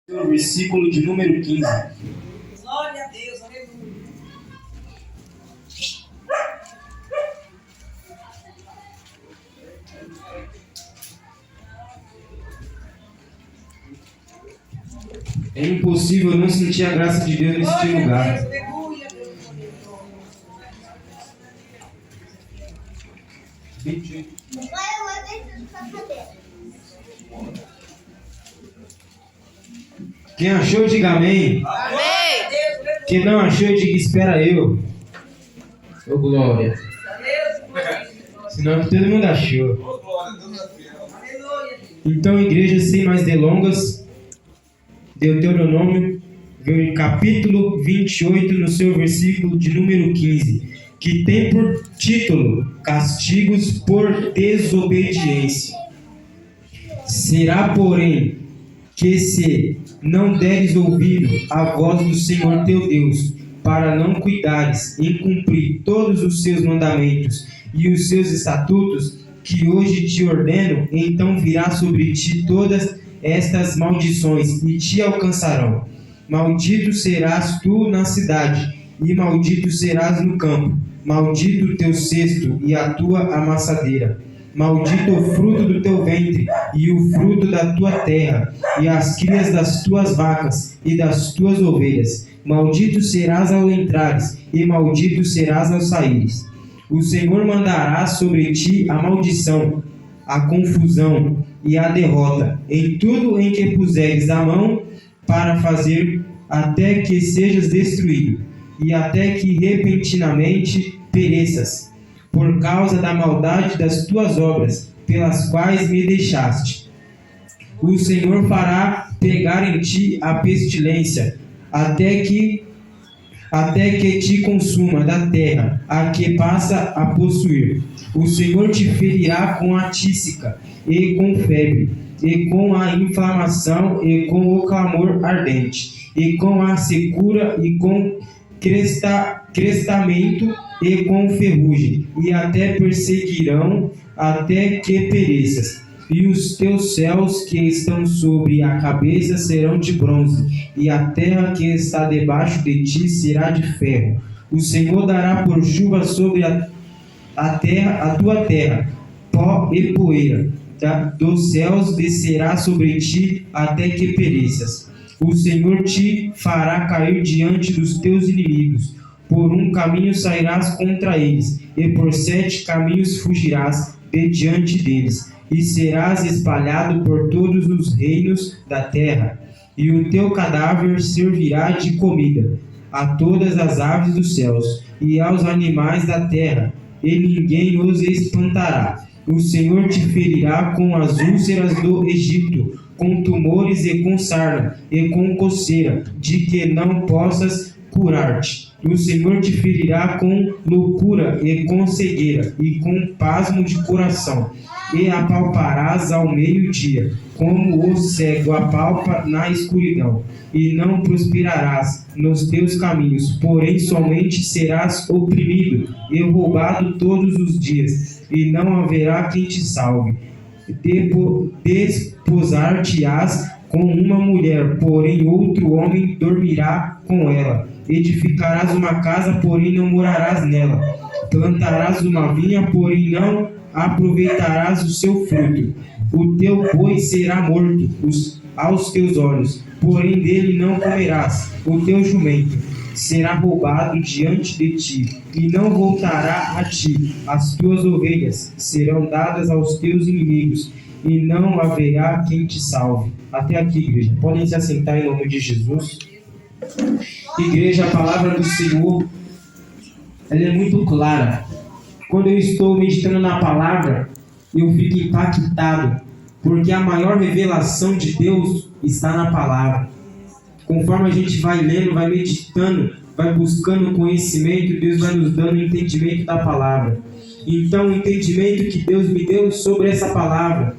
No versículo de número 15. Glória a Deus, aleluia. É impossível não sentir a graça de Deus neste Glória a lugar. Deus, aleluia, Deus poder. 28. Quem achou, diga amém. Amém. Deus, aleluia. Quem não achou, diga espera eu. Ô glória. Deus, glória. Senão que todo mundo achou. Aleluia, Deus. Então, igreja, sem mais delongas, Deuteronômio, capítulo 28, no seu versículo de número 15, que tem por título Castigos por desobediência. Será, porém, que se não deres ouvido à voz do Senhor teu Deus, para não cuidares em cumprir todos os seus mandamentos e os seus estatutos, que hoje te ordeno, então virá sobre ti todas estas maldições e te alcançarão. Maldito serás tu na cidade, e maldito serás no campo. Maldito o teu cesto e a tua amassadeira. Maldito o fruto do teu ventre, e o fruto da tua terra, e as crias das tuas vacas e das tuas ovelhas. Maldito serás ao entrares, e maldito serás ao saíres. O Senhor mandará sobre ti a maldição, a confusão e a derrota, em tudo em que puseres a mão para fazer, até que sejas destruído, e até que repentinamente pereças, por causa da maldade das tuas obras, pelas quais me deixaste. O Senhor fará pegar em ti a pestilência, até que te consuma da terra, a que passa a possuir. O Senhor te ferirá com a tísica, e com febre, e com a inflamação, e com o clamor ardente, e com a secura, e com crestamento, e com ferrugem, e até perseguirão, até que pereças. E os teus céus que estão sobre a cabeça serão de bronze, e a terra que está debaixo de ti será de ferro. O Senhor dará por chuva sobre a tua terra, pó e poeira. Dos céus descerá sobre ti até que pereças. O Senhor te fará cair diante dos teus inimigos. Por um caminho sairás contra eles, e por 7 caminhos fugirás de diante deles. E serás espalhado por todos os reinos da terra, e o teu cadáver servirá de comida a todas as aves dos céus e aos animais da terra, e ninguém os espantará. O Senhor te ferirá com as úlceras do Egito, com tumores e com sarna, e com coceira, de que não possas curar-te. O Senhor te ferirá com loucura e com cegueira, e com pasmo de coração, e apalparás ao meio-dia, como o cego apalpa na escuridão, e não prosperarás nos teus caminhos, porém somente serás oprimido e roubado todos os dias, e não haverá quem te salve. Desposar-te-ás com uma mulher, porém outro homem dormirá com ela. Edificarás uma casa, porém não morarás nela. Plantarás uma vinha, porém não aproveitarás o seu fruto. O teu boi será morto aos teus olhos, porém dele não comerás. O teu jumento será roubado diante de ti, e não voltará a ti. As tuas ovelhas serão dadas aos teus inimigos, e não haverá quem te salve. Até aqui, igreja. Podem se assentar em nome de Jesus. Igreja, a palavra do Senhor, ela é muito clara. Quando eu estou meditando na palavra, eu fico impactado, porque a maior revelação de Deus está na palavra. Conforme a gente vai lendo, vai meditando, vai buscando conhecimento, Deus vai nos dando entendimento da palavra. Então, o entendimento que Deus me deu sobre essa palavra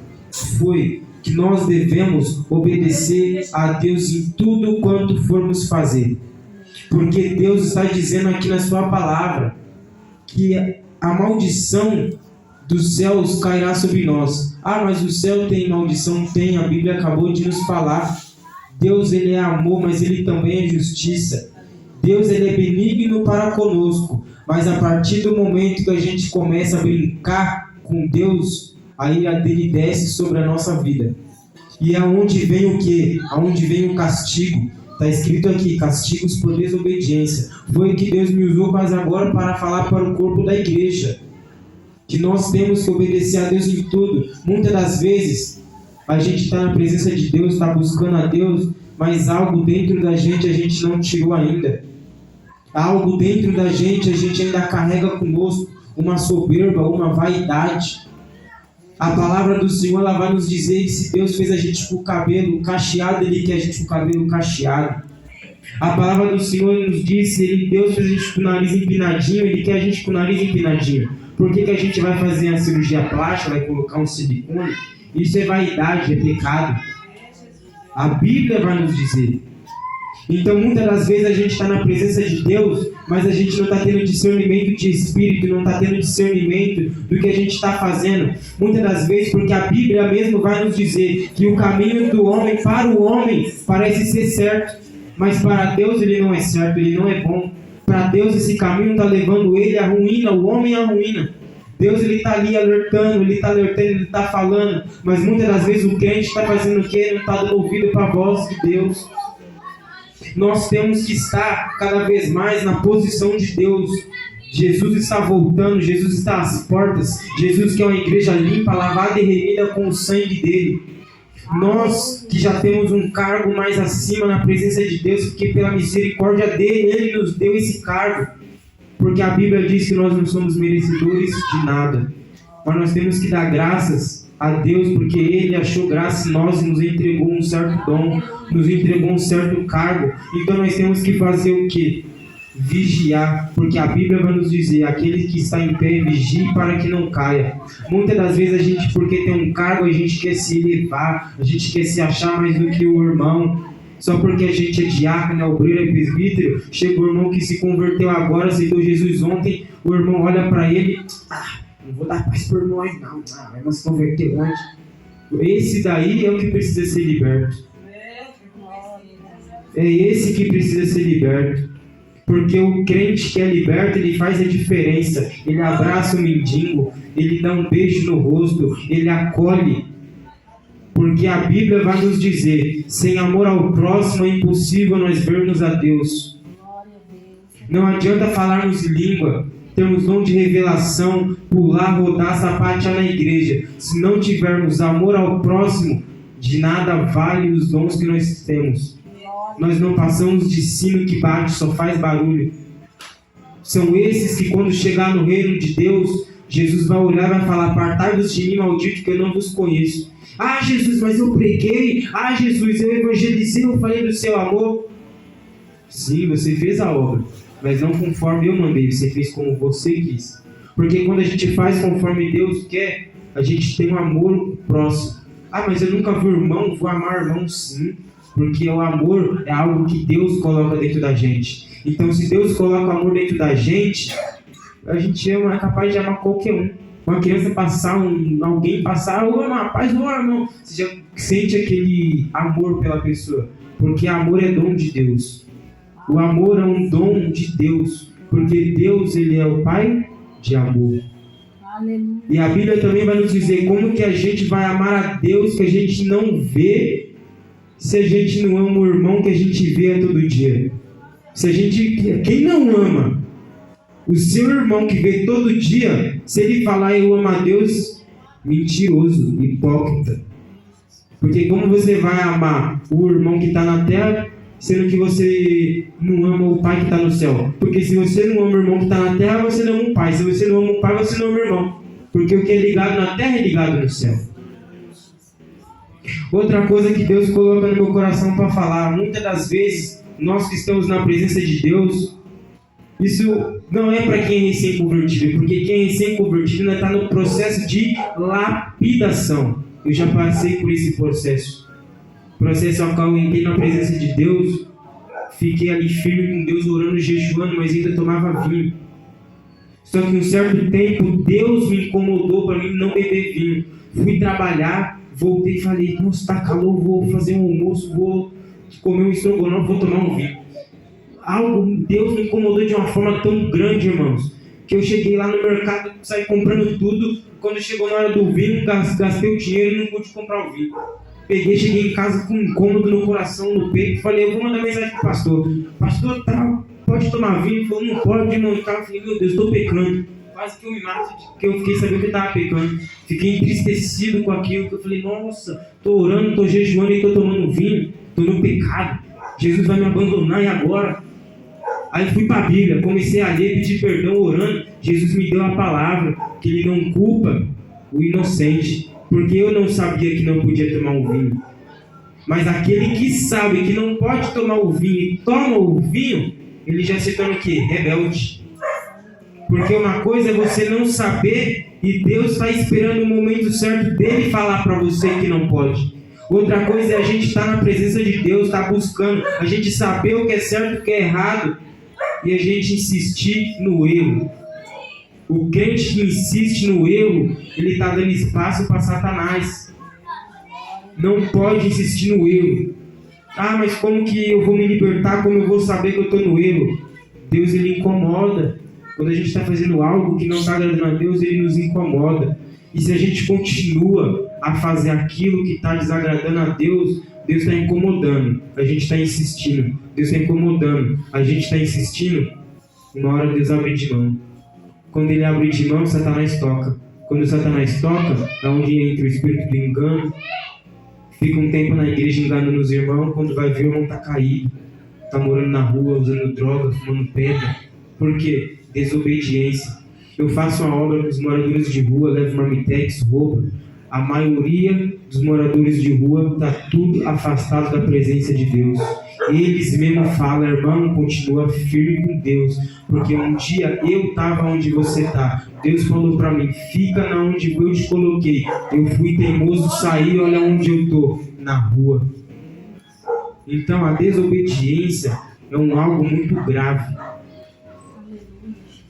foi que nós devemos obedecer a Deus em tudo quanto formos fazer. Porque Deus está dizendo aqui na sua palavra que a maldição dos céus cairá sobre nós. Ah, mas o céu tem maldição? Tem, a Bíblia acabou de nos falar Deus, ele é amor, mas ele também é justiça. Deus, ele é benigno para conosco, mas a partir do momento que a gente começa a brincar com Deus, a ira dele desce sobre a nossa vida. E aonde vem o quê? Aonde vem o castigo? Está escrito aqui, castigos por desobediência. Foi o que Deus me usou quase agora para falar para o corpo da igreja. Que nós temos que obedecer a Deus em tudo. Muitas das vezes, a gente está na presença de Deus, está buscando a Deus, mas algo dentro da gente a gente não tirou ainda. Algo dentro da gente a gente ainda carrega conosco, uma soberba, uma vaidade. A palavra do Senhor, ela vai nos dizer que se Deus fez a gente com o cabelo cacheado, Ele quer a gente com o cabelo cacheado. A palavra do Senhor nos diz que Deus fez a gente com o nariz empinadinho, Ele quer a gente com o nariz empinadinho. Por que a gente vai fazer a cirurgia plástica, vai colocar um silicone? Isso é vaidade, é pecado. A Bíblia vai nos dizer. Então, muitas das vezes a gente está na presença de Deus, mas a gente não está tendo discernimento de espírito, não está tendo discernimento do que a gente está fazendo. Muitas das vezes, porque a Bíblia mesmo vai nos dizer que o caminho do homem para o homem parece ser certo, mas para Deus ele não é certo, ele não é bom. Para Deus esse caminho está levando ele à ruína, o homem à ruína. Deus ele está ali alertando, ele está falando, mas muitas das vezes o crente está fazendo o quê? Não está dando ouvido para a voz de Deus. Nós temos que estar cada vez mais na posição de Deus. Jesus está voltando, Jesus está às portas. Jesus quer uma igreja limpa, lavada e remida com o sangue dele. Nós que já temos um cargo mais acima na presença de Deus, porque pela misericórdia dele, ele nos deu esse cargo. Porque a Bíblia diz que nós não somos merecedores de nada. Mas nós temos que dar graças a Deus, porque Ele achou graça em nós e nos entregou um certo dom, nos entregou um certo cargo. Então nós temos que fazer o quê? Vigiar, porque a Bíblia vai nos dizer, aquele que está em pé, vigie para que não caia. Muitas das vezes a gente, porque tem um cargo, a gente quer se elevar, a gente quer se achar mais do que o irmão. Só porque a gente é diácono, é obreiro, é presbítero, chega o irmão que se converteu agora, aceitou Jesus ontem, o irmão olha para ele, não vou dar paz por nós não, vai se converter onde? Esse daí é o que precisa ser liberto. É esse que precisa ser liberto. Porque o crente que é liberto, ele faz a diferença. Ele abraça o mendigo, ele dá um beijo no rosto, ele acolhe. Porque a Bíblia vai nos dizer, sem amor ao próximo é impossível nós vermos a Deus. Não adianta falarmos língua, termos dom de revelação, pular, rodar, sapatear na igreja. Se não tivermos amor ao próximo, de nada vale os dons que nós temos. Nós não passamos de sino que bate, só faz barulho. São esses que quando chegar no reino de Deus, Jesus vai olhar e vai falar, apartai-vos de mim, maldito, que eu não vos conheço. Ah, Jesus, mas eu preguei. Ah, Jesus, eu evangelizei, eu falei do seu amor. Sim, você fez a obra, mas não conforme eu mandei, você fez como você quis. Porque quando a gente faz conforme Deus quer, a gente tem um amor próximo. Ah, mas eu nunca vi irmão, vou amar irmão sim. Porque o amor é algo que Deus coloca dentro da gente. Então, se Deus coloca amor dentro da gente, a gente é capaz de amar qualquer um. Uma criança passar, alguém passar, ô rapaz, ô irmão, você já sente aquele amor pela pessoa. Porque amor é dom de Deus. O amor é um dom de Deus. Porque Deus, ele é o Pai de amor. Aleluia. E a Bíblia também vai nos dizer como que a gente vai amar a Deus que a gente não vê, se a gente não ama o irmão que a gente vê todo dia. Se a gente, quem não ama o seu irmão que vê todo dia, se ele falar eu amo a Deus, mentiroso, hipócrita. Porque como você vai amar o irmão que está na terra, sendo que você não ama o pai que está no céu? Porque se você não ama o irmão que está na terra, você não ama o pai. Se você não ama o pai, você não ama o irmão. Porque o que é ligado na terra é ligado no céu. Outra coisa que Deus coloca no meu coração para falar, muitas das vezes, nós que estamos na presença de Deus, isso não é para quem é recém-convertido, porque quem é recém-convertido ainda está no processo de lapidação. Eu já passei por esse processo. Processo ao qual eu entrei na presença de Deus, fiquei ali firme com Deus, orando, jejuando, mas ainda tomava vinho. Só que um certo tempo, Deus me incomodou para mim não beber vinho. Fui trabalhar, voltei e falei, nossa, tá calor, vou fazer um almoço, vou de comer um estrogonofe, vou tomar um vinho. Deus me incomodou de uma forma tão grande, irmãos, que eu cheguei lá no mercado, saí comprando tudo. Quando chegou na hora do vinho, gastei o dinheiro e não pude comprar o vinho. Cheguei em casa com um incômodo no coração, no peito, falei, eu vou mandar mensagem pro pastor. Pastor, tá, pode tomar vinho? Ele falou, não pode, irmão. Eu falei, meu Deus, estou pecando. Quase que eu me mato, que eu fiquei sabendo que eu estava pecando. Fiquei entristecido com aquilo, que eu falei, nossa, estou orando, estou jejuando e estou tomando vinho, estou no pecado. Jesus vai me abandonar e agora? Aí fui para a Bíblia, comecei a ler, pedir perdão, orando. Jesus me deu a palavra, que Ele não culpa o inocente, porque eu não sabia que não podia tomar o vinho. Mas aquele que sabe que não pode tomar o vinho e toma o vinho, ele já se torna o quê? Rebelde. Porque uma coisa é você não saber e Deus está esperando o momento certo dele falar para você que não pode. Outra coisa é a gente estar na presença de Deus, estar buscando, a gente saber o que é certo e o que é errado e a gente insistir no erro. O crente que insiste no erro, ele está dando espaço para Satanás. Não pode insistir no erro. Ah, mas como que eu vou me libertar? Como eu vou saber que eu estou no erro? Deus, ele incomoda. Quando a gente está fazendo algo que não está agradando a Deus, ele nos incomoda. E se a gente continua a fazer aquilo que está desagradando a Deus, Deus está incomodando. A gente está insistindo. Deus está incomodando. A gente está insistindo. Uma hora Deus abre de mão. Quando ele abre de mão, Satanás toca. Quando Satanás toca, é onde entra o espírito do engano. Fica um tempo na igreja enganando os irmãos. Quando vai ver, o irmão está caído. Está morando na rua, usando droga, fumando pedra. Por quê? Desobediência. Eu faço uma obra com os moradores de rua, levo marmitex, roupa. A maioria dos moradores de rua está tudo afastado da presença de Deus. Eles mesmo falam, irmão, continua firme com Deus, porque um dia eu estava onde você está. Deus falou para mim, fica na onde eu te coloquei. Eu fui teimoso, saí, olha onde eu estou, na rua. Então a desobediência é algo muito grave.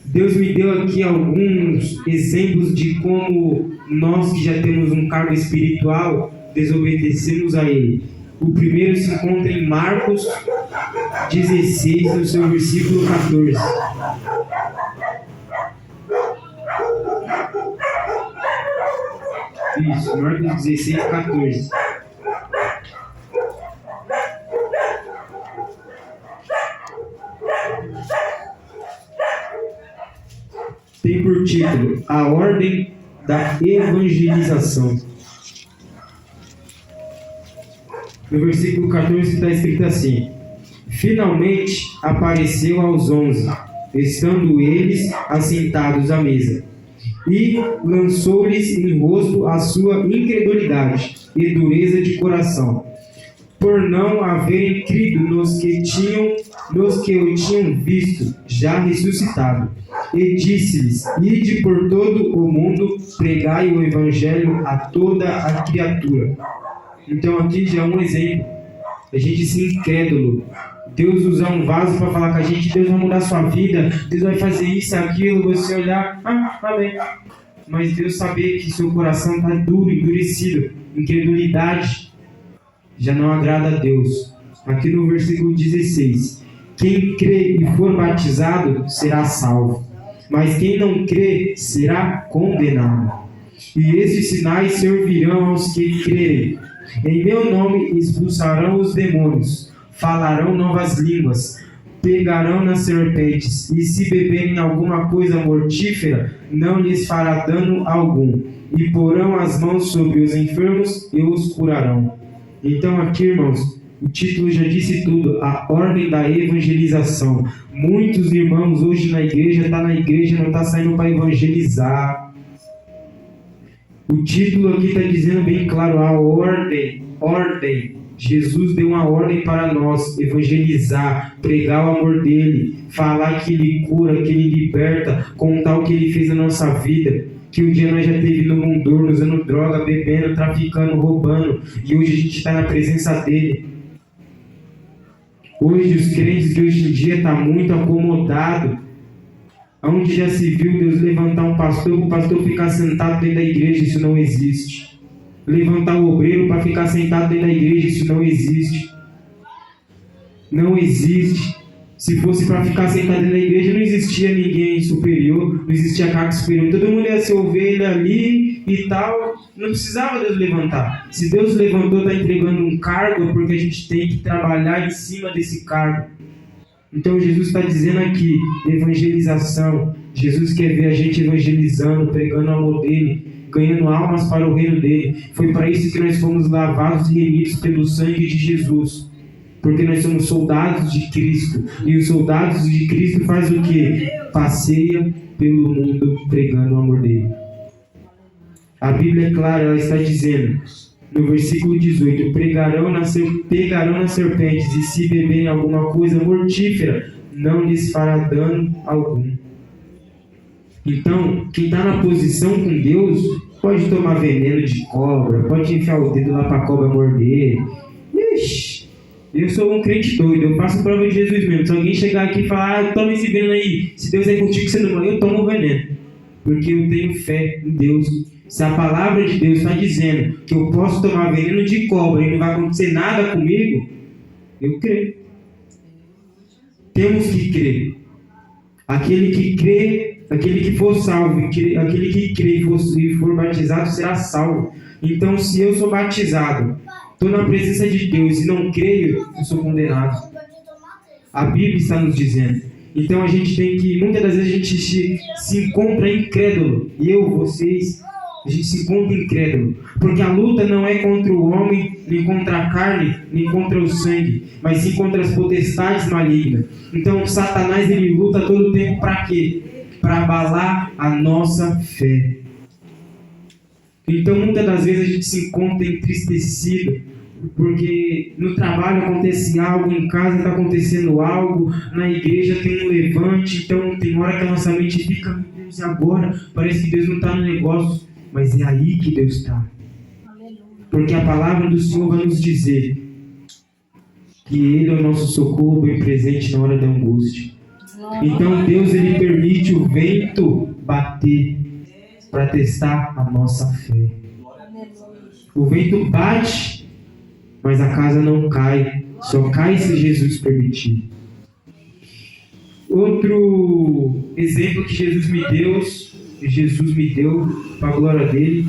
Deus me deu aqui alguns exemplos de como nós que já temos um cargo espiritual desobedecemos a Ele. O primeiro se encontra em Marcos 16, no seu versículo 14. Isso, Marcos 16, 14. Tem por título A Ordem da Evangelização. No versículo 14 está escrito assim: finalmente apareceu aos 11, estando eles assentados à mesa, e lançou-lhes em rosto a sua incredulidade e dureza de coração, por não haverem crido nos que o tinham visto já ressuscitado. E disse-lhes: ide por todo o mundo, pregai o evangelho a toda a criatura. Então aqui já é um exemplo. A gente ser incrédulo. Deus usar um vaso para falar com a gente, Deus vai mudar a sua vida, Deus vai fazer isso, aquilo, você olhar, amém. Mas Deus saber que seu coração está duro, endurecido, incredulidade, já não agrada a Deus. Aqui no versículo 16, quem crê e for batizado será salvo, mas quem não crê será condenado. E esses sinais servirão aos que crerem. Em meu nome expulsarão os demônios, falarão novas línguas, pegarão nas serpentes, e se beberem alguma coisa mortífera, não lhes fará dano algum, e porão as mãos sobre os enfermos e os curarão. Então aqui, irmãos, o título já disse tudo, a ordem da evangelização. Muitos irmãos hoje na igreja, está na igreja, não está saindo para evangelizar. O título aqui está dizendo bem claro, a ordem. Jesus deu uma ordem para nós, evangelizar, pregar o amor dele, falar que ele cura, que ele liberta, contar o que ele fez na nossa vida. Que um dia nós já teve no mundo, usando droga, bebendo, traficando, roubando, e hoje a gente está na presença dele. Hoje os crentes de hoje em dia estão muito acomodados. Onde já se viu Deus levantar um pastor para o pastor ficar sentado dentro da igreja? Isso não existe. Levantar o obreiro para ficar sentado dentro da igreja? Isso não existe. Não existe. Se fosse para ficar sentado na igreja, não existia ninguém superior, não existia cargo superior. Todo mundo ia ser ovelha ali e tal. Não precisava Deus levantar. Se Deus levantou, está entregando um cargo, é porque a gente tem que trabalhar em cima desse cargo. Então Jesus está dizendo aqui, evangelização. Jesus quer ver a gente evangelizando, pregando o amor dele, ganhando almas para o reino dele. Foi para isso que nós fomos lavados e remidos pelo sangue de Jesus. Porque nós somos soldados de Cristo. E os soldados de Cristo fazem o quê? Passeia pelo mundo pregando o amor dele. A Bíblia é clara, ela está dizendo, no versículo 18, pegarão nas serpentes, e se beberem alguma coisa mortífera, não lhes fará dano algum. Então, quem está na posição com Deus, pode tomar veneno de cobra, pode enfiar o dedo lá para a cobra morder. Ixi! Eu sou um crente doido, eu faço prova de Jesus mesmo. Se alguém chegar aqui e falar, toma esse veneno aí, se Deus é contigo, você não morre, eu tomo o veneno. Porque eu tenho fé em Deus. Se a palavra de Deus está dizendo que eu posso tomar veneno de cobra e não vai acontecer nada comigo, eu creio. Temos que crer. Aquele que crê, aquele que for salvo, aquele que crê e for batizado será salvo. Então, se eu sou batizado, estou na presença de Deus e não creio, eu sou condenado. A Bíblia está nos dizendo. Então a gente tem que, muitas das vezes a gente se encontra incrédulo. E vocês, a gente se encontra incrédulo. Porque a luta não é contra o homem, nem contra a carne, nem contra o sangue, mas sim contra as potestades malignas. Então Satanás, ele luta todo o tempo para quê? Para abalar a nossa fé. Então, muitas das vezes a gente se encontra entristecido, porque no trabalho acontece algo, em casa está acontecendo algo, na igreja tem um levante, então tem hora que a nossa mente fica, meu Deus, e agora? Parece que Deus não está no negócio, mas é aí que Deus está. Porque a palavra do Senhor vai nos dizer que Ele é o nosso socorro bem presente na hora da angústia. Então Deus, Ele permite o vento bater para testar a nossa fé. O vento bate, mas a casa não cai. Só cai se Jesus permitir. Outro exemplo que Jesus me deu para a glória dele,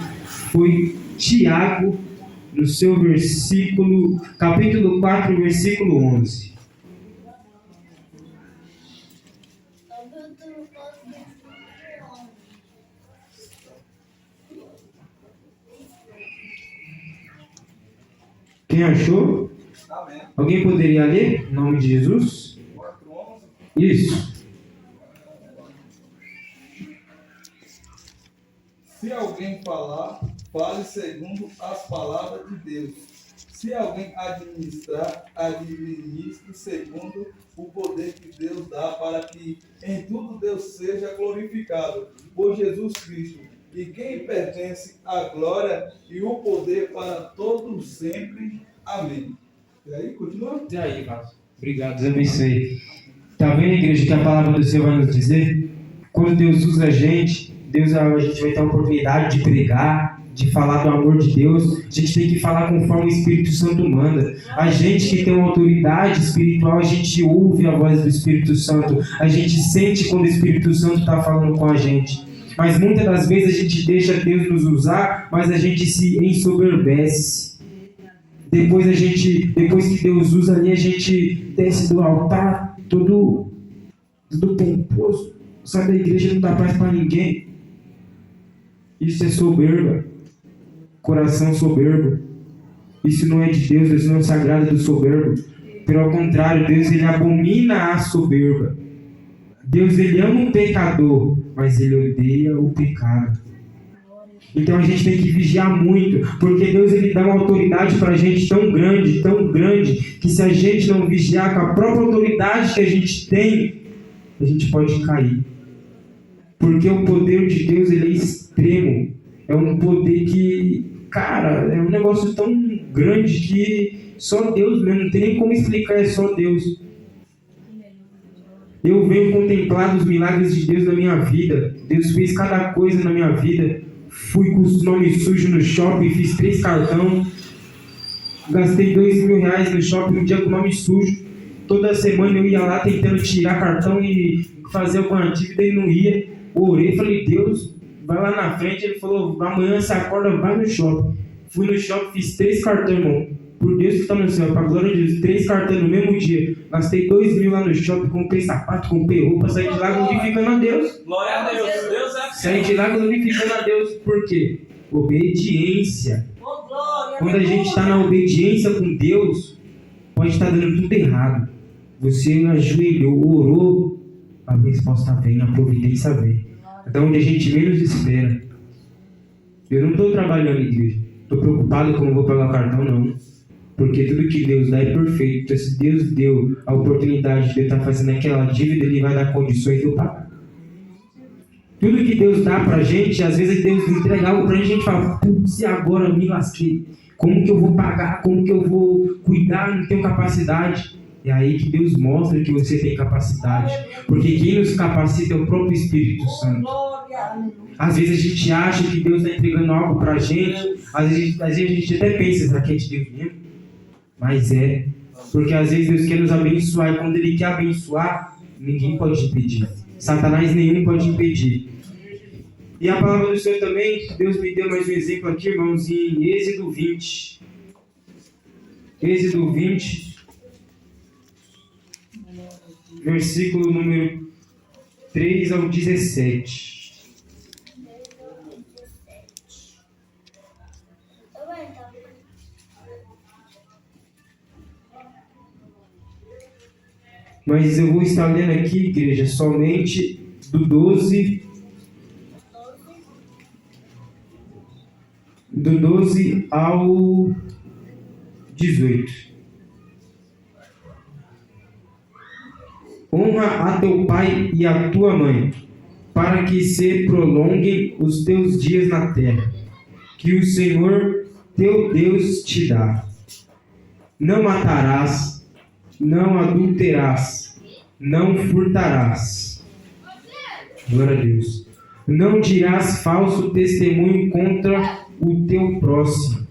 foi Tiago, no seu capítulo 4, versículo 11. Quem achou? Amém. Alguém poderia ler? Em nome de Jesus? 4:11. Isso. Se alguém falar, fale segundo as palavras de Deus. Se alguém administrar, administre segundo o poder que Deus dá, para que em tudo Deus seja glorificado por Jesus Cristo, e quem pertence à glória e o poder para todos sempre. Amém. E aí, continua? E aí, Vasco? Obrigado, Deus abençoe. Está vendo, igreja, que a palavra do Senhor vai nos dizer? Quando Deus usa a gente vai ter a oportunidade de pregar, de falar do amor de Deus. A gente tem que falar conforme o Espírito Santo manda. A gente que tem uma autoridade espiritual, a gente ouve a voz do Espírito Santo. A gente sente quando o Espírito Santo está falando com a gente. Mas muitas das vezes a gente deixa Deus nos usar, mas a gente se ensoberbece. Depois que Deus usa ali, a gente desce do altar todo pomposo. Sai da igreja, não dá paz para ninguém. Isso é soberba. Coração soberbo. Isso não é de Deus, Deus não é sagrado do soberbo. Pelo contrário, Deus, ele abomina a soberba. Deus, ele ama o pecador, mas ele odeia o pecado. Então a gente tem que vigiar muito, porque Deus, ele dá uma autoridade para a gente tão grande, que se a gente não vigiar com a própria autoridade que a gente tem, a gente pode cair. Porque o poder de Deus, ele é extremo. É um poder que, cara, é um negócio tão grande que só Deus mesmo, não tem nem como explicar, é só Deus. Eu venho contemplar os milagres de Deus na minha vida. Deus fez cada coisa na minha vida. Fui com os nomes sujos no shopping, fiz 3 cartões. Gastei R$2.000 no shopping um dia com nome sujo. toda semana eu ia lá tentando tirar cartão e fazer alguma dívida e não ia. Orei, falei, Deus, vai lá na frente. Ele falou, amanhã você acorda, vai no shopping. Fui no shopping, fiz 3 cartões, irmão. Por Deus que está no céu, para glória de Deus, 3 cartões no mesmo dia. Gastei 2.000 lá no shopping, comprei sapato, comprei roupa, saí de lá glorificando a Deus. Glória a Deus. Deus é Saí de lá glorificando a Deus. Por quê? Obediência. Oh, glória. Quando a gente está na obediência com Deus, pode estar dando tudo errado. Você ajoelhou, orou, a resposta vem, a providência vem. Então, onde a gente menos espera. Eu não estou trabalhando em igreja. Estou preocupado como eu vou pagar o cartão, não. Porque tudo que Deus dá é perfeito. Então, se Deus deu a oportunidade de eu estar fazendo aquela dívida, Ele vai dar condições de eu pagar. Tudo que Deus dá pra gente, às vezes Deus entrega algo pra gente, a gente fala, putz, agora eu me lasquei. Como que eu vou pagar? Como que eu vou cuidar? Não tenho capacidade. É aí que Deus mostra que você tem capacidade. Porque quem nos capacita é o próprio Espírito Santo. Glória. Às vezes a gente acha que Deus está entregando algo pra gente. Às vezes a gente até pensa, será que é de Deus mesmo? Mas é. Porque às vezes Deus quer nos abençoar. E quando Ele quer abençoar, ninguém pode impedir. Satanás nenhum pode impedir. E a palavra do Senhor também, Deus me deu mais um exemplo aqui, irmãos, em Êxodo 20. Êxodo 20, versículo número 3 ao 17. Mas eu vou estar lendo aqui, igreja, somente do 12 ao 18. Honra a teu pai e a tua mãe, para que se prolonguem os teus dias na terra, que o Senhor teu Deus te dá. Não matarás, não adulterarás, não furtarás. Glória a Deus. Não dirás falso testemunho contra o teu próximo.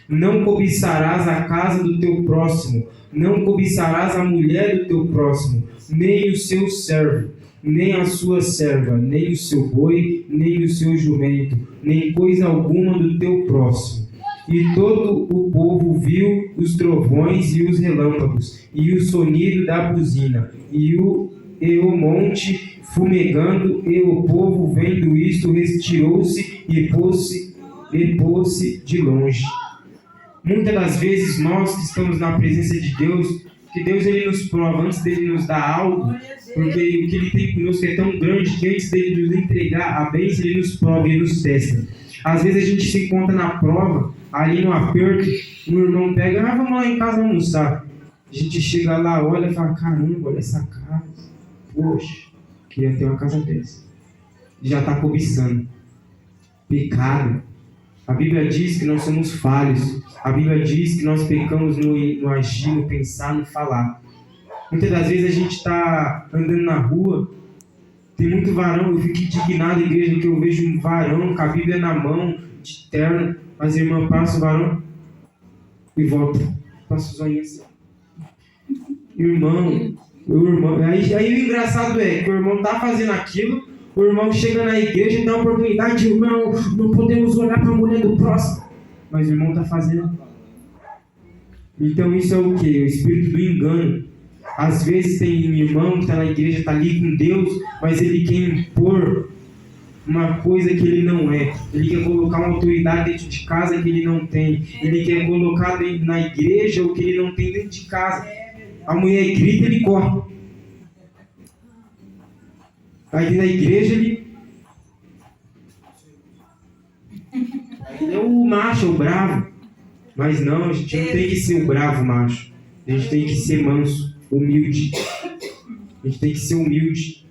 Não cobiçarás a casa do teu próximo. Não cobiçarás a mulher do teu próximo, nem o seu servo, nem a sua serva, nem o seu boi, nem o seu jumento, nem coisa alguma do teu próximo. E todo o povo viu os trovões e os relâmpagos, e o sonido da buzina, e o monte fumegando, e o povo vendo isto retirou-se e pôs-se de longe. Muitas das vezes nós que estamos na presença de Deus, que Deus ele nos prova antes dele nos dar algo, porque o que ele tem conosco é tão grande que antes dele nos entregar a bênção, ele nos prova, ele nos testa. Às vezes a gente se encontra na prova, ali no aperto, um irmão pega, vamos lá em casa almoçar. A gente chega lá, olha e fala, caramba, olha essa casa. Poxa, queria ter uma casa dessa. Já está cobiçando. Pecado. A Bíblia diz que nós somos falhos. A Bíblia diz que nós pecamos no agir, no pensar, no falar. Muitas das vezes a gente está andando na rua, tem muito varão, eu fico indignado, igreja, que eu vejo um varão com a Bíblia na mão, de terno, mas a irmã passa o varão e volta. Passa os olhinhos assim. Irmão, aí o engraçado é que o irmão está fazendo aquilo, o irmão chega na igreja e tem a oportunidade, irmão, não podemos olhar para a mulher do próximo. Mas o irmão está fazendo. Então isso é o que? O espírito do engano. Às vezes tem um irmão que está na igreja, está ali com Deus, mas ele quer impor uma coisa que ele não é. Ele quer colocar uma autoridade dentro de casa que ele não tem. Ele quer colocar na igreja o que ele não tem dentro de casa. A mulher grita, ele corre. Aí na igreja ele é o macho, é o bravo. Mas não, a gente não tem que ser o bravo macho. A gente tem que ser manso, humilde. A gente tem que ser humilde.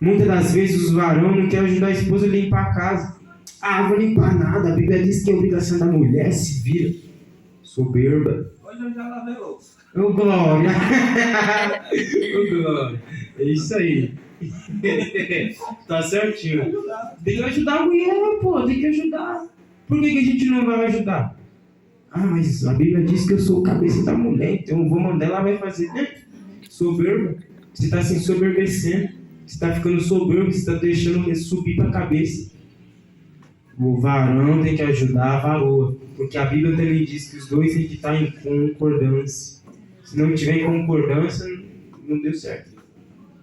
Muitas das vezes os varões não querem ajudar a esposa a limpar a casa. Ah, vou limpar nada. A Bíblia diz que é obrigação da mulher, se vira. Soberba. Hoje eu já lavei louça. Ô glória! Ô glória! É isso aí. Tá certinho. Tem que ajudar a mulher, pô. Tem que ajudar. Por que a gente não vai ajudar? Ah, mas a Bíblia diz que eu sou o cabeça da mulher, então eu vou mandar, ela vai fazer. soberba. Você está se ensoberbecendo. Você está ficando soberbo, você está deixando ele subir para a cabeça. O varão tem que ajudar a varoa. Porque a Bíblia também diz que os dois têm que estar em concordância. Se não tiver em concordância, não deu certo.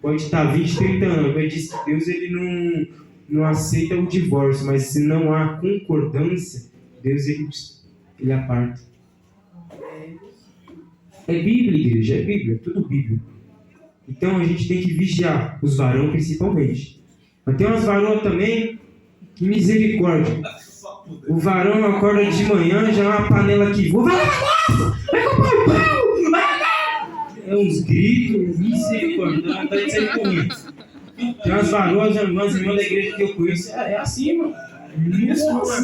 Pode estar 20, 30 anos, mas diz que Deus ele não aceita o divórcio. Mas se não há concordância, Deus ele aparta. É Bíblia, igreja, é Bíblia, tudo Bíblia. Então a gente tem que vigiar, os varões principalmente. Mas tem umas varoas também, que misericórdia. O varão acorda de manhã, já é uma panela que voa, vai comprar o pão, é uns gritos, misericórdia, dá vontade de sair correndo. Tem umas varoas, umas irmãs da igreja que eu conheço, é assim, mano. Nossa!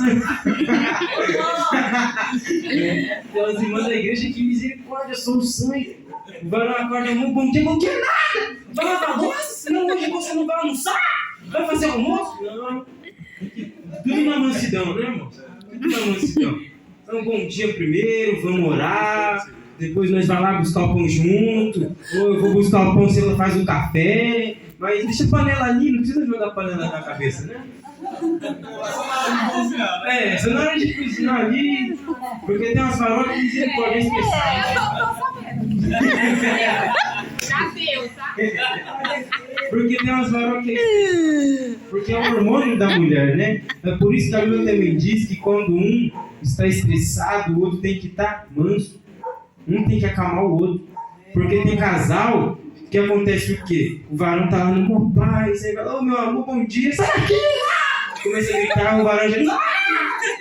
Tem umas irmãs da igreja que misericórdia, sou o sangue. O varão acorda, bom dia nada! Vai lavar louça, senão hoje você não vai almoçar? Vai fazer almoço? Não. Tudo na mansidão, né, irmão? Tudo na mansidão. Então, bom dia primeiro, vamos orar. Depois nós vamos lá buscar o pão junto. Ou eu vou buscar o pão, você faz o café. Mas deixa a panela ali, não precisa jogar a panela na cabeça, né? Essa na hora de cozinhar ali. Porque tem umas varoas que misericórdia especial. Já deu, tá? Porque tem umas varoas que... Porque é o hormônio da mulher, né? É por isso que a Bíblia também diz que quando um está estressado, o outro tem que estar manso. Um tem que acalmar o outro. Porque tem casal que acontece o quê? O varão tá lá no bom pai, você fala, ô meu amor, bom dia, sai daqui! Começa a gritar, o varão já...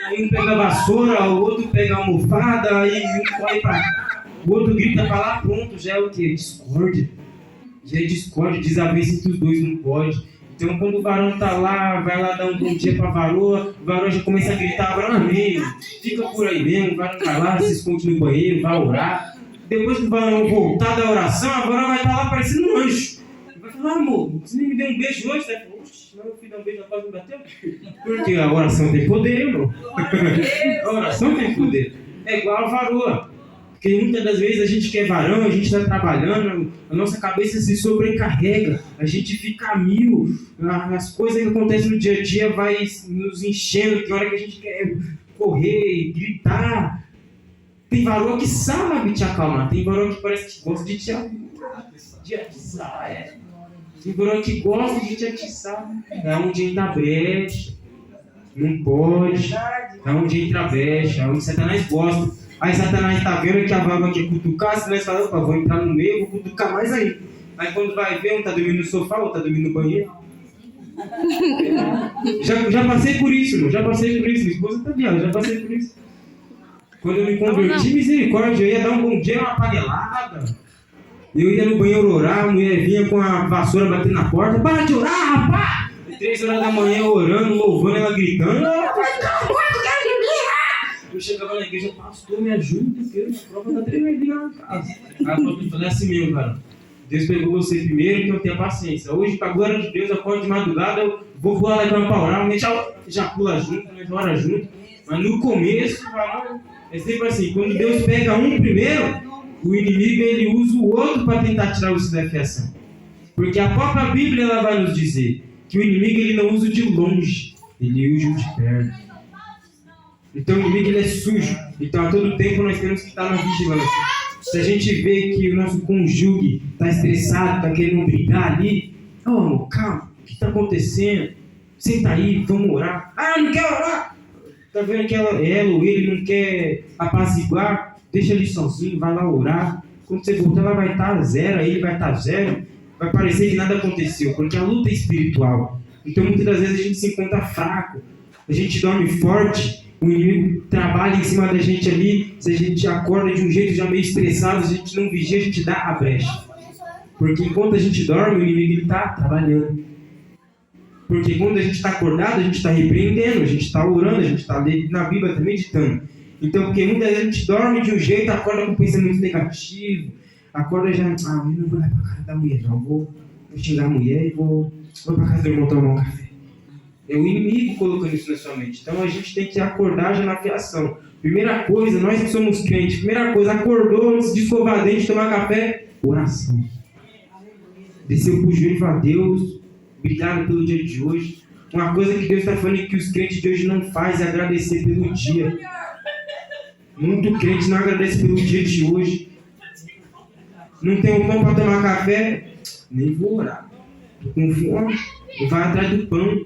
Aí um pega a vassoura, o outro pega a almofada, aí um corre pra... O outro grita pra lá, pronto, já é o quê? Discórdia. Já é discórdia, desavença entre os dois, não pode. Então quando o varão tá lá, vai lá dar um bom dia pra varoa, o varão já começa a gritar, varão, amém, fica por aí mesmo, o varão vai lá, se esconde no banheiro, vai orar. Depois que o varão voltar da oração, a varoa vai estar lá parecendo um anjo. Vai falar, amor, você nem me deu um beijo hoje? Você vai falar, oxe, não, eu fui dar um beijo, rapaz, não bateu? Porque a oração tem poder, irmão. A oração tem poder. É igual a varoa. Porque muitas das vezes a gente quer varão, a gente está trabalhando, a nossa cabeça se sobrecarrega, a gente fica a mil, as coisas que acontecem no dia a dia vai nos enchendo, tem hora que a gente quer correr, gritar. Tem varoa que sabe te acalmar, tem varoa que parece que gosta de te atiçar, Tem varoa que gosta de te atiçar, é onde entra a brecha, não pode, é onde entra a brecha, é onde Satanás gosta. Aí Satanás está vendo que a varoa quer cutucar, se nós falamos, opa, vou entrar no meio, vou cutucar mais aí. Aí quando vai ver, um está dormindo no sofá, outro está dormindo no banheiro. Já passei por isso, irmão, minha esposa está viada, já passei por isso. Quando eu me converti, misericórdia, eu ia dar um bom dia, uma panelada. Eu ia no banheiro orar, a mulher vinha com a vassoura batendo na porta, para de orar, rapaz! 3 horas da manhã orando, louvando, ela gritando. Eu chegava na igreja, pastor, me ajuda, porque a prova tá tremendo na casa. Aí o pastor falou, é assim mesmo, cara. Deus pegou você primeiro, então tenha paciência. Hoje, para a glória de Deus, eu acordo de madrugada, eu vou pular lá para orar, a gente já pula junto, a gente ora junto. Mas no começo, é sempre assim, quando Deus pega um primeiro, o inimigo ele usa o outro para tentar tirar você da fiação. Porque a própria Bíblia ela vai nos dizer que o inimigo ele não usa de longe, ele usa de perto. Então o inimigo ele é sujo. Então a todo tempo nós temos que estar na vigilância. Se a gente vê que o nosso cônjuge está estressado, está querendo brigar ali, amor, calma, o que está acontecendo? Senta aí, vamos orar. Ah, não quer orar? Está vendo que ela ou ele não quer apaziguar? Deixa ele sozinho, vai lá orar. Quando você voltar, ela vai estar zero, aí ele vai estar zero. Vai parecer que nada aconteceu, porque a luta é espiritual. Então muitas das vezes a gente se encontra fraco, a gente dorme forte. O inimigo trabalha em cima da gente ali. Se a gente acorda de um jeito já meio estressado, a gente não vigia, a gente dá a brecha. Porque enquanto a gente dorme, o inimigo está trabalhando. Porque quando a gente está acordado, a gente está repreendendo, a gente está orando, a gente está na Bíblia tá meditando. Então, porque muitas vezes a gente dorme de um jeito, acorda com pensamento negativo, acorda já, eu não vou lá para casa da mulher, não, vou xingar a mulher e vou para casa do irmão tomar um café. É o inimigo colocando isso na sua mente. Então a gente tem que acordar já na fiação. Primeira coisa, nós que somos crentes, primeira coisa, acordou antes de escovar dente, tomar café, oração. desceu pro joelho e falou: Deus, obrigado pelo dia de hoje. Uma coisa que Deus está falando que os crentes de hoje não fazem é agradecer pelo dia. Muito crente não agradece pelo dia de hoje. Não tem um pão para tomar café, nem vou orar. Tô com fome, e vai atrás do pão.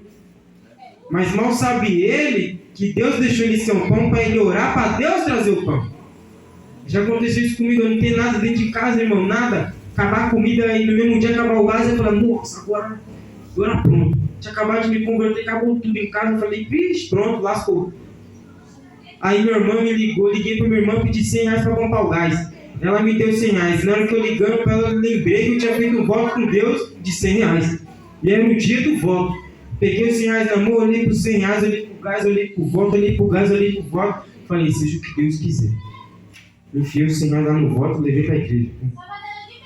Mas mal sabe ele que Deus deixou ele ser um pão para ele orar, para Deus trazer o pão. Já aconteceu isso comigo, eu não tenho nada dentro de casa, irmão, nada. Acabar a comida e no mesmo dia acabar o gás, eu falei: nossa, agora pronto. Tinha acabado de me converter, acabou tudo em casa, eu falei: vixe, pronto, lascou. Aí minha irmã me ligou, liguei para minha irmã e pedi 100 reais para comprar o gás. Ela me deu 100 reais. Na hora que eu ligando para ela, eu lembrei que eu tinha feito um voto com Deus de 100 reais. E era o dia do voto. Peguei os 100 reais na mão, olhei para os 100 reais, olhei para o gás, olhei para o voto, olhei para o gás, olhei para o voto. Falei: seja o que Deus quiser. Enfiei os 100 reais lá no voto, levei para a igreja.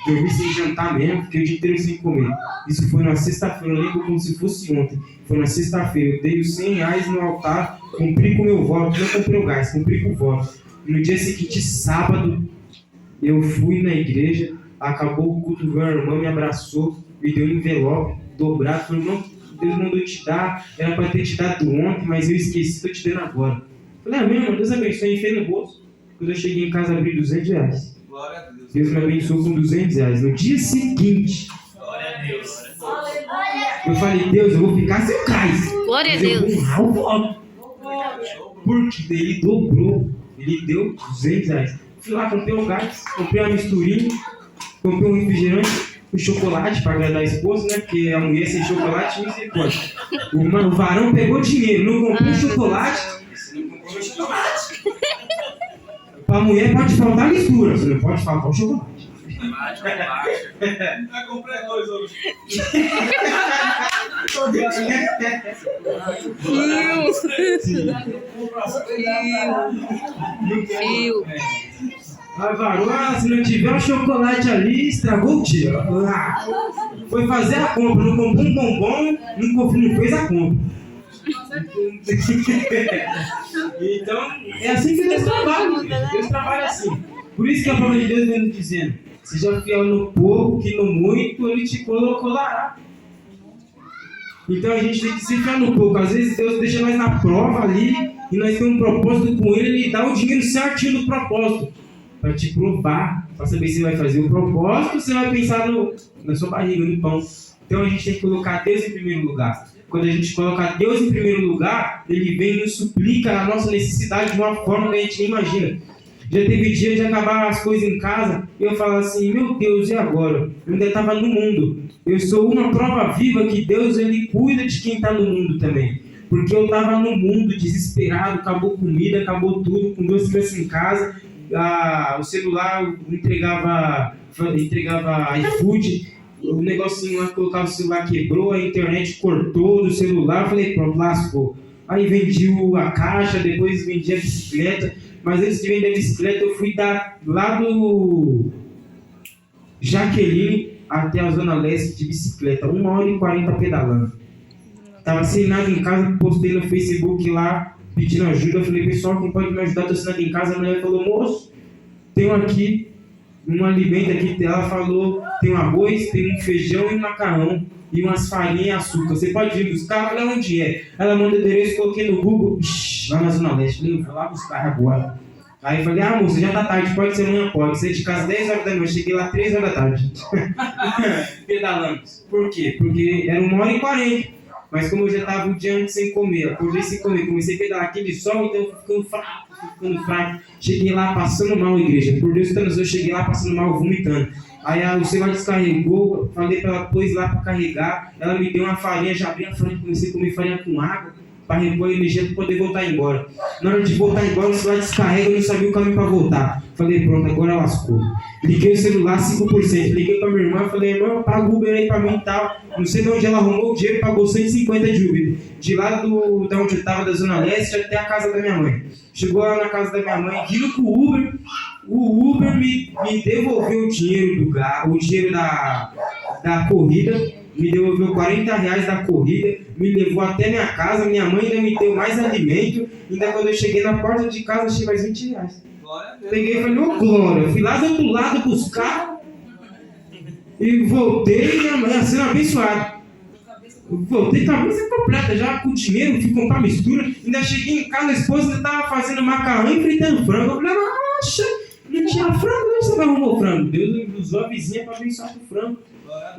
Dormi sem jantar mesmo, fiquei o dia inteiro sem comer. Isso foi na sexta-feira, eu lembro como se fosse ontem. Foi na sexta-feira, eu dei os 100 reais no altar, cumpri com o meu voto, não comprei o gás, cumpri com o voto. No dia seguinte, sábado, eu fui na igreja, acabou o culto, meu irmão me abraçou, me deu um envelope dobrado, falou: irmão, Deus mandou te dar, era para ter te dado ontem, mas eu esqueci, estou te dando agora. Falei: ah, mesmo, Deus abençoe, enfiei no bolso. Quando eu cheguei em casa, abri 200 reais. Glória a Deus. Deus me abençoou com 200 reais. No dia seguinte, Glória a Deus. eu falei: Deus, eu vou ficar sem gás. Glória a Mas eu Deus. vou honrar o voto. Porque ele dobrou. Ele deu 200 reais. Fui lá, comprei um gás, comprei uma misturinha, comprei um refrigerante, um chocolate para agradar a esposa, né? Porque a mulher sem chocolate, misericórdia. O varão pegou dinheiro, não comprou chocolate. Para a mulher pode faltar mistura, você não pode faltar o chocolate. Já comprei 2 hoje. Fio. Mas varão, se não tiver um chocolate ali, estragou o dia. Foi fazer a compra, não comprou um bombom, não fez a compra. Então, é assim que Deus trabalha. Deus trabalha assim. Por isso que a palavra de Deus vem dizendo: seja fiel no pouco, que no muito Ele te colocou lá. Então a gente tem que ser fiel no pouco. Às vezes Deus deixa nós na prova ali e nós temos um propósito com Ele, Ele dá o dinheiro certinho do propósito para te provar, para saber se vai fazer o propósito ou se vai pensar na sua barriga, no pão. Então a gente tem que colocar Deus em primeiro lugar. Quando a gente coloca Deus em primeiro lugar, Ele vem e nos suplica a nossa necessidade de uma forma que a gente nem imagina. Já teve dia de acabar as coisas em casa e eu falo assim: meu Deus, e agora? Eu ainda estava no mundo. Eu sou uma prova viva que Deus, Ele cuida de quem está no mundo também. Porque eu estava no mundo desesperado, acabou comida, acabou tudo, com 2 crianças em casa. O celular entregava iFood. O negocinho lá que colocava o celular quebrou, a internet cortou do celular. Eu falei: pronto, lascou. Aí vendi a caixa, depois vendi a bicicleta. Mas antes de vender a bicicleta, eu fui lá do Jaqueline até a Zona Leste de bicicleta, 1h40 pedalando. Tava sem nada em casa, postei no Facebook lá, pedindo ajuda. Eu falei: pessoal, quem pode me ajudar? Estou sem nada em casa. A mulher falou: moço, tenho aqui um alimento aqui. Ela falou: tem um arroz, tem um feijão e um macarrão e umas farinhas e açúcar. Você pode vir buscar? Olha onde é. Ela mandou o endereço, coloquei no Google, lá na Zona Leste. Falei: vou lá buscar agora. Aí falei: ah, moça, já tá tarde, pode ser amanhã, pode. Saí de casa 10 horas da manhã, cheguei lá 3 horas da tarde. Pedalando. Por quê? Porque era 1h40. Mas como eu já estava o dia antes sem comer, acordei sem comer, comecei a pedalar aquele sol, então eu fui ficando fraco. Cheguei lá passando mal, igreja. Por Deus, eu cheguei lá passando mal, vomitando. Aí o celular descarregou, falei para ela, pôs lá para carregar. Ela me deu uma farinha, já abri a farinha, comecei a comer farinha com água, para repor a energia para poder voltar embora. Na hora de voltar embora, o celular descarrega, eu não sabia o caminho para voltar. Falei: pronto, agora lascou. Liguei o celular 5%, liguei para minha irmã, falei: irmã, paga o Uber aí para mim e tal. Não sei de onde ela arrumou o dinheiro, pagou 150 de Uber. De lá de onde eu estava, da Zona Leste, até a casa da minha mãe. Chegou lá na casa da minha mãe, vindo com o Uber. O Uber me devolveu o dinheiro o dinheiro da corrida, me devolveu 40 reais da corrida, me levou até minha casa, minha mãe ainda me deu mais alimento, ainda quando eu cheguei na porta de casa, achei mais 20 reais. Glória a Deus. Peguei e falei: ô glória, eu fui lá do outro lado buscar, E voltei sendo abençoado. Voltei com a cabeça completa, já com dinheiro, fui comprar mistura. Ainda cheguei em casa, a esposa ainda estava fazendo macarrão e fritando frango. Eu falei, nossa, não tinha frango, onde você vai arrumar o frango? Deus usou a vizinha para abençoar com o frango.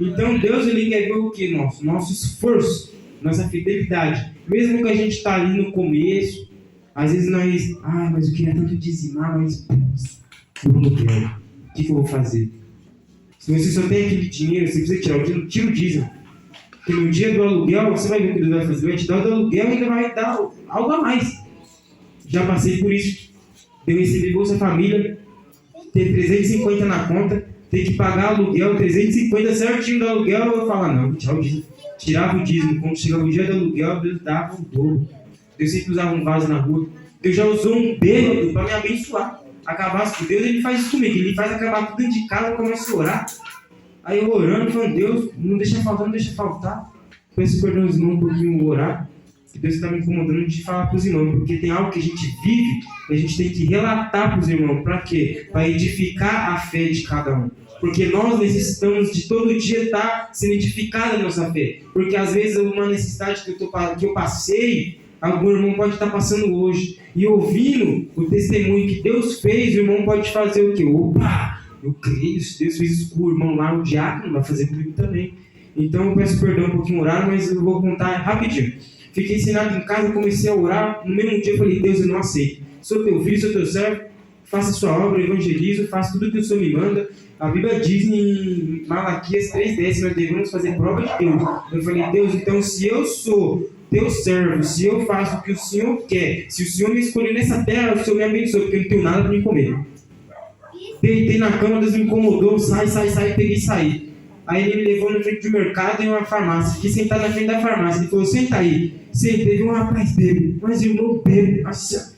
Então Deus ele quer ver o que? Nosso esforço, nossa fidelidade. Mesmo que a gente está ali no começo, às vezes nós, mas eu queria tanto dizimar, mas eu não quero. O que eu vou fazer? Se você só tem aquele dinheiro, você precisa tirar o dinheiro, tira o dízimo. Porque no dia do aluguel, você vai ver o que Deus vai fazer. Vai te dar o do aluguel e ainda vai dar algo a mais. Já passei por isso. Eu recebi Bolsa Família, ter 350 na conta, ter que pagar aluguel, 350 certinho do aluguel, eu falava, não, vou tirar o dízimo. Tirava o dízimo. Quando chegava o dia do aluguel, Deus dava o dobro. Deus sempre usava um vaso na rua. Deus já usou um bêbado para me abençoar. Acabasse com Deus, ele faz isso comigo. Ele faz acabar tudo dentro de casa, eu começo a orar. Aí eu orando, falando, Deus, não deixa faltar, não deixa faltar. Peço perdão aos irmãos um pouquinho orar. Que Deus está me incomodando de falar para os irmãos. Porque tem algo que a gente vive, e a gente tem que relatar para os irmãos. Para quê? Para edificar a fé de cada um. Porque nós necessitamos de todo dia estar sendo edificada a nossa fé. Porque às vezes uma necessidade que eu passei, algum irmão pode estar passando hoje. E ouvindo o testemunho que Deus fez, o irmão pode fazer o quê? Opa! Eu creio, se Deus fez isso com o irmão lá, o diácono vai fazer comigo também. Então eu peço perdão um pouquinho orar, mas eu vou contar rapidinho. Fiquei ensinado em casa, comecei a orar. No mesmo dia eu falei, Deus, eu não aceito. Sou teu filho, sou teu servo, faça a sua obra, evangelizo, faça tudo o que o Senhor me manda. A Bíblia diz em Malaquias 3:10, nós devemos fazer prova de Deus. Eu falei, Deus, então se eu sou teu servo, se eu faço o que o Senhor quer, se o Senhor me escolher nessa terra, o Senhor me abençoe, porque eu não tenho nada para me comer. Deitei na cama, Deus me incomodou, sai, peguei e saí. Aí ele me levou na frente do mercado e uma farmácia. Fiquei sentado na frente da farmácia. Ele falou, senta aí. Sentei, viu um rapaz bebe, mas irmão bebe. Nossa.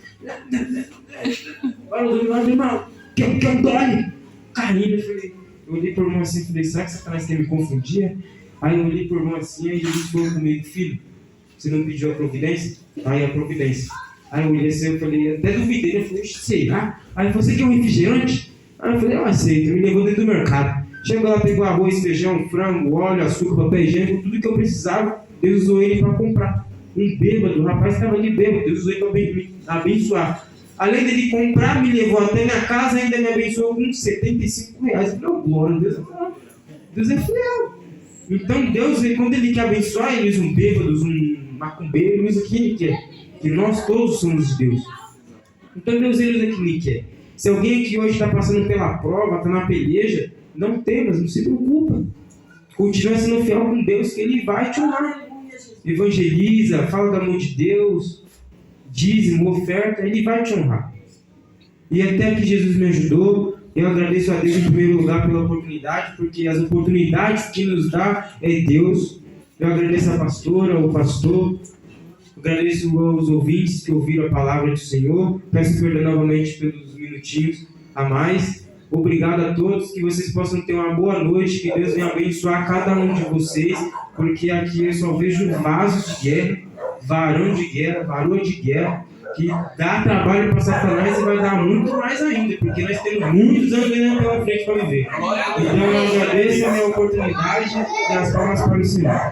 Olha, irmão, que eu dói. Caindo, eu olhei por irmão assim e falei, será que Satanás quer me confundir? Aí eu olhei por irmão assim e Jesus falou comigo, filho, você não pediu a providência? Aí a providência. Aí eu olhei assim, eu falei, até duvidei, eu falei, será? Aí ele falou, você quer um refrigerante? Aí eu falei, eu aceito, me levou dentro do mercado. Chegou lá, pegou arroz, feijão, frango, óleo, açúcar, papel higiênico, tudo que eu precisava, Deus usou ele para comprar. Um bêbado, o rapaz estava ali bêbado, Deus usou ele para me abençoar. Além dele comprar, me levou até minha casa e ainda me abençoou com R$75. Eu falei, glória a Deus. Deus é fiel. Então Deus, quando Ele quer abençoar, Ele usa um bêbado, usa um macumbeiro, Ele usa quem Ele quer. Que nós todos somos de Deus. Então Deus, Ele usa quem Ele quer. Se alguém aqui hoje está passando pela prova, está na peleja, não temas, não se preocupa. Continua sendo fiel com Deus, que Ele vai te honrar. Evangeliza, fala do amor de Deus, dízimo, oferta, Ele vai te honrar. E até que Jesus me ajudou, eu agradeço a Deus em primeiro lugar pela oportunidade, porque as oportunidades que nos dá é Deus. Eu agradeço a pastora, o pastor, agradeço aos ouvintes que ouviram a palavra do Senhor. Peço perdão novamente pelos minutinhos a mais. Obrigado a todos, que vocês possam ter uma boa noite, que Deus venha abençoar cada um de vocês, porque aqui eu só vejo vasos de guerra, varão de guerra, varoa de guerra, que dá trabalho para Satanás e vai dar muito mais ainda, porque nós temos muitos anos ainda pela frente para viver. Então eu agradeço a minha oportunidade e as palmas para o Senhor.